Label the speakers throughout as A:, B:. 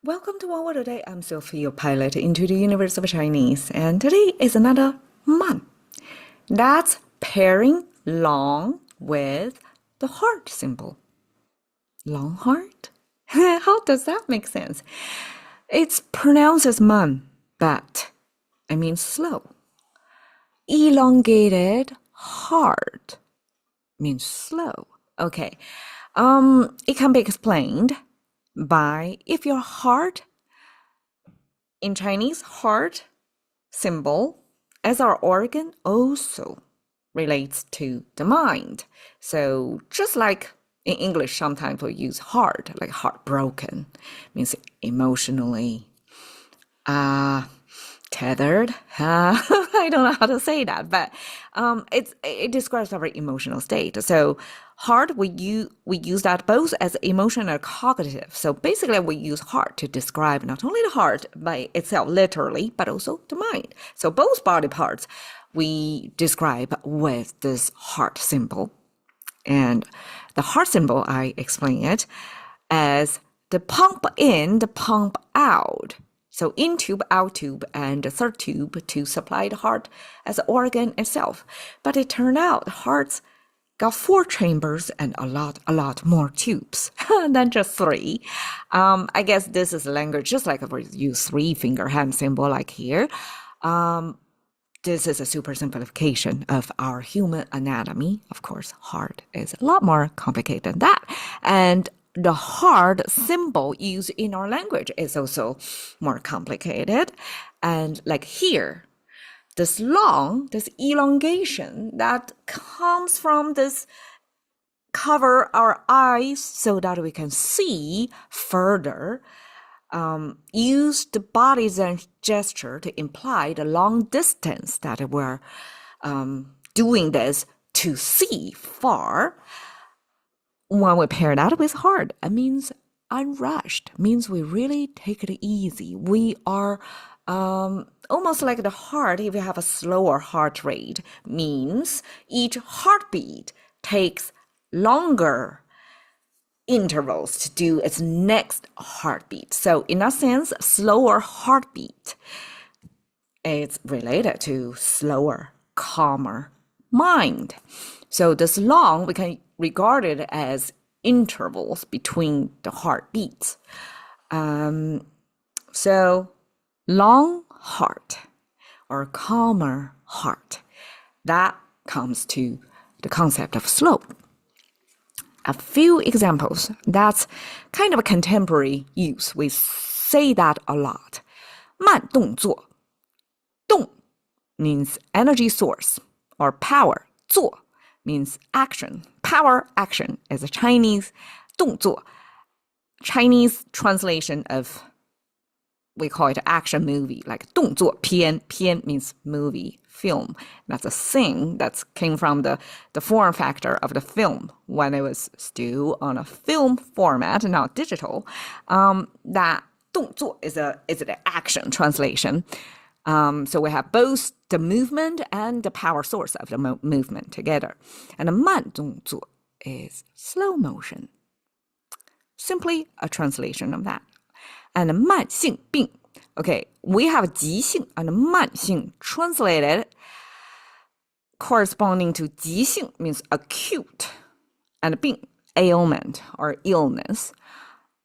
A: Welcome to OWAD today. I'm Sophie, your pilot into the universe of Chinese, and today is another man. That's pairing long with the heart symbol. Long heart? How does that make sense? It's pronounced as man, but I mean slow. Elongated heart means slow. Okay. It can be explained by if your heart, in Chinese, heart symbol as our organ also relates to the mind. So just like in English, sometimes we use heart, like heartbroken, means emotionally tethered. I don't know how to say that, but it describes our emotional state. So heart, we use that both as emotional and cognitive. So basically, we use heart to describe not only the heart by itself, literally, but also the mind. So both body parts we describe with this heart symbol. And the heart symbol, I explain it as the pump in, the pump out. So in tube, out tube, and the third tube to supply the heart as an organ itself. But it turned out hearts got 4 chambers and a lot more tubes than just 3. I guess this is language, just like if we use 3-finger hand symbol like here. This is a super simplification of our human anatomy. Of course, heart is a lot more complicated than that. And the heart symbol used in our language is also more complicated. And like here, this long, this elongation that comes from this cover our eyes so that we can see further, use the body's gesture to imply the long distance that we're doing this to see far. When we pair that with heart, it means unrushed, means we really take it easy. We are almost like the heart, if you have a slower heart rate, means each heartbeat takes longer intervals to do its next heartbeat. So in a sense, slower heartbeat is related to slower, calmer mind. So this long, we can regard it as intervals between the heartbeats. So long heart or calmer heart, that comes to the concept of slow. A few examples, that's kind of a contemporary use. We say that a lot. 慢动作. 动 means energy source or power. 做 means action. Power, action is a Chinese 动作. Chinese translation of, we call it action movie, like 动作片. 片 means movie, film. That's a thing that came from the form factor of the film when it was still on a film format, not digital. That 动作 is the action translation. So we have both the movement and the power source of the movement together. And the 慢动作 is slow motion. Simply a translation of that. And 慢性病. Okay, we have 急性 and 慢性translated corresponding to 急性 means acute and 病 ailment or illness.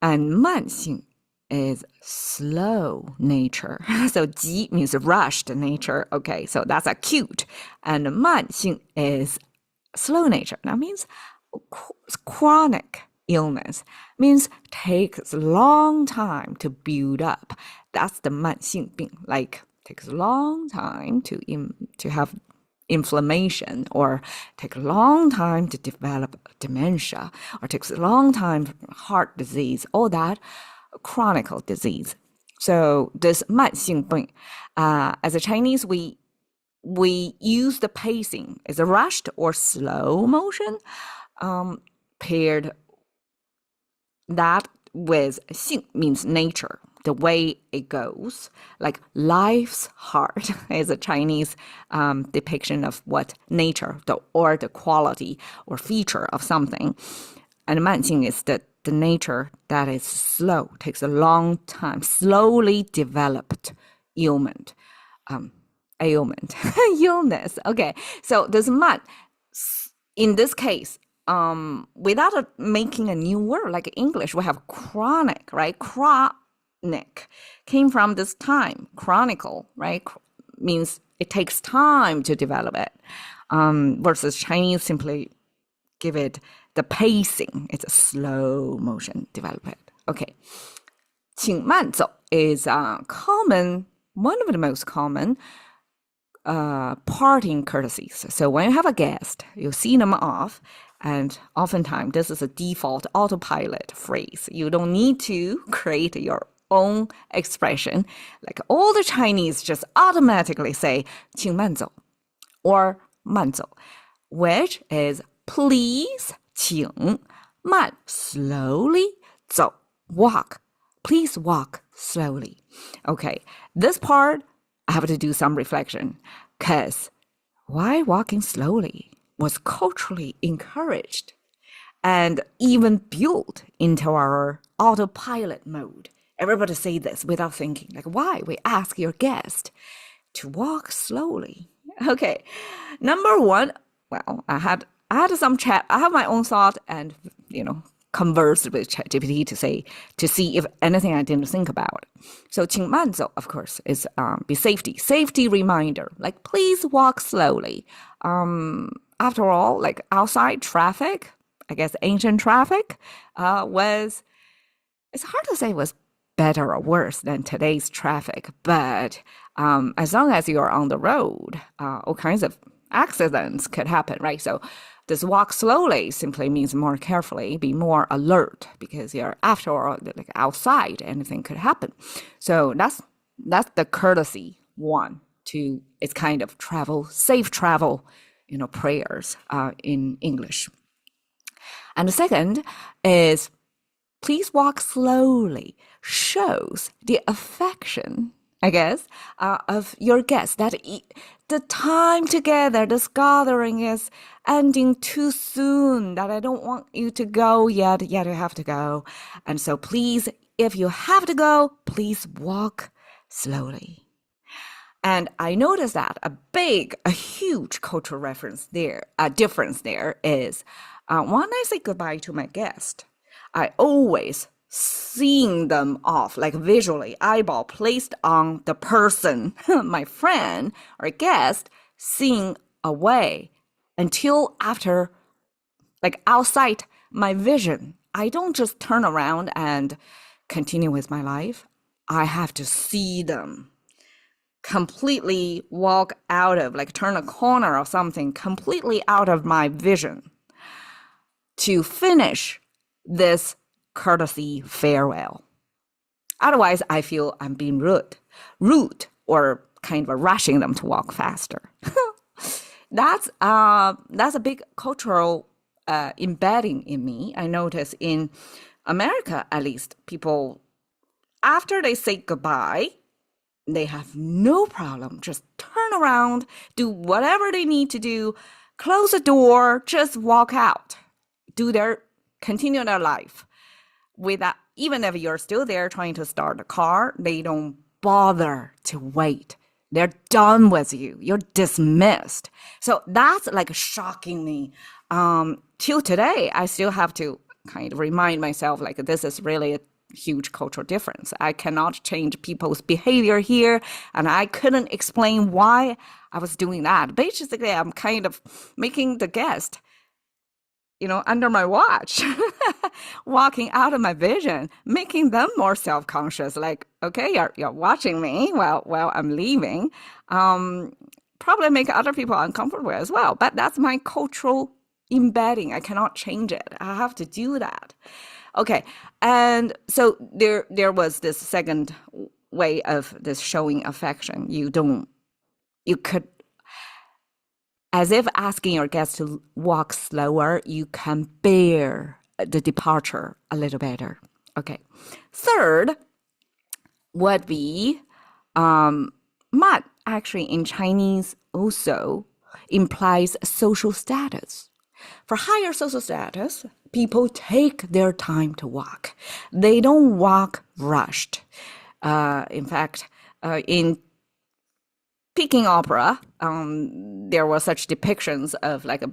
A: And 慢性 is slow nature. So 急 means rushed nature. Okay, so that's acute. And 慢性 is slow nature. That means chronic illness, means takes a long time to build up. That's the 慢性病, like takes a long time to have inflammation, or take a long time to develop dementia, or takes a long time for heart disease, all that chronic disease. So this 慢性病, as a Chinese, we use the pacing as a rushed or slow motion, paired that with 性 means nature, the way it goes. Like life's heart is a Chinese depiction of what nature, or the quality or feature of something. And 慢性 is the the nature that is slow, takes a long time, slowly developed ailment. Ailment, illness. Okay, so this man, in this case, without making a new word like English, we have chronic, right? Chronic came from this time. Chronicle, right? Means it takes time to develop it. Versus Chinese simply give it the pacing. It's a slow motion development. Okay. 请慢走 is common, one of the most common parting courtesies. So when you have a guest, you see them off, and oftentimes this is a default autopilot phrase. You don't need to create your own expression. Like all the Chinese just automatically say 请慢走 or 慢走, which is please 请慢 slowly 走 walk. Please walk slowly. Okay, this part I have to do some reflection, because why walking slowly was culturally encouraged and even built into our autopilot mode. Everybody say this without thinking. Like, why? We ask your guest to walk slowly. Okay, number one, well, I had some chat. I have my own thought and, conversed with ChatGPT to see if anything I didn't think about. So 请慢走, of course, is be safety reminder. Like, please walk slowly. After all, like outside traffic, I guess ancient traffic it's hard to say was better or worse than today's traffic, but as long as you're on the road, all kinds of accidents could happen, right? So this walk slowly simply means more carefully, be more alert, because you're after all like outside, anything could happen. So that's the courtesy one to it's kind of safe travel, prayers in English. And the second is please walk slowly, shows the affection, I guess, of your guests, that the time together, this gathering is ending too soon, that I don't want you to go yet you have to go. And so please, if you have to go, please walk slowly. And I noticed that a huge cultural difference there is when I say goodbye to my guest, I always seeing them off, like visually, eyeball placed on the person, my friend or guest, seeing away until after, like outside my vision. I don't just turn around and continue with my life. I have to see them completely walk out of, like turn a corner or something, completely out of my vision to finish this courtesy farewell. Otherwise, I feel I'm being rude, or kind of rushing them to walk faster. That's a big cultural embedding in me. I notice in America, at least, people, after they say goodbye, they have no problem. Just turn around, do whatever they need to do, close the door, just walk out, continue their life. Without, even if you're still there trying to start the car, they don't bother to wait. They're done with you. You're dismissed. So that's like shocking me. Till today, I still have to kind of remind myself, like, this is really a huge cultural difference. I cannot change people's behavior here, and I couldn't explain why I was doing that. Basically, I'm kind of making the guest, under my watch, walking out of my vision, making them more self-conscious. Like, okay, you're watching me while I'm leaving. Probably make other people uncomfortable as well. But that's my cultural embedding. I cannot change it. I have to do that. Okay, and so there was this second way of this showing affection. You could, as if asking your guests to walk slower, you can bear the departure a little better. Okay. Third would be, 慢 actually in Chinese also implies social status. For higher social status, people take their time to walk. They don't walk rushed. In fact, in Peking opera, there were such depictions of like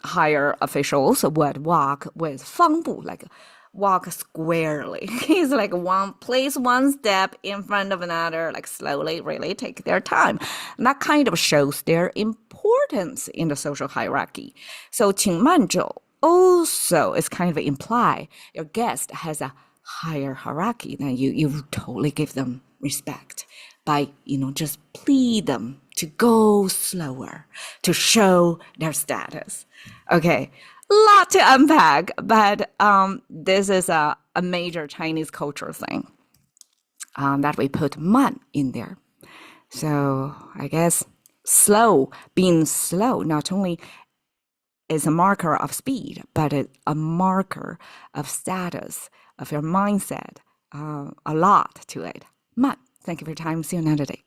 A: higher officials would walk with 方步, like walk squarely. It's like place one step in front of another, like slowly, really take their time. And that kind of shows their importance in the social hierarchy. So 请慢走 also is kind of imply your guest has a higher hierarchy than you. You totally give them respect by, just plead them to go slower, to show their status. Okay, lot to unpack, but this is a major Chinese cultural thing that we put 慢 in there. So I guess being slow, not only is a marker of speed, but it's a marker of status, of your mindset, a lot to it. 慢. Thank you for your time. See you another day.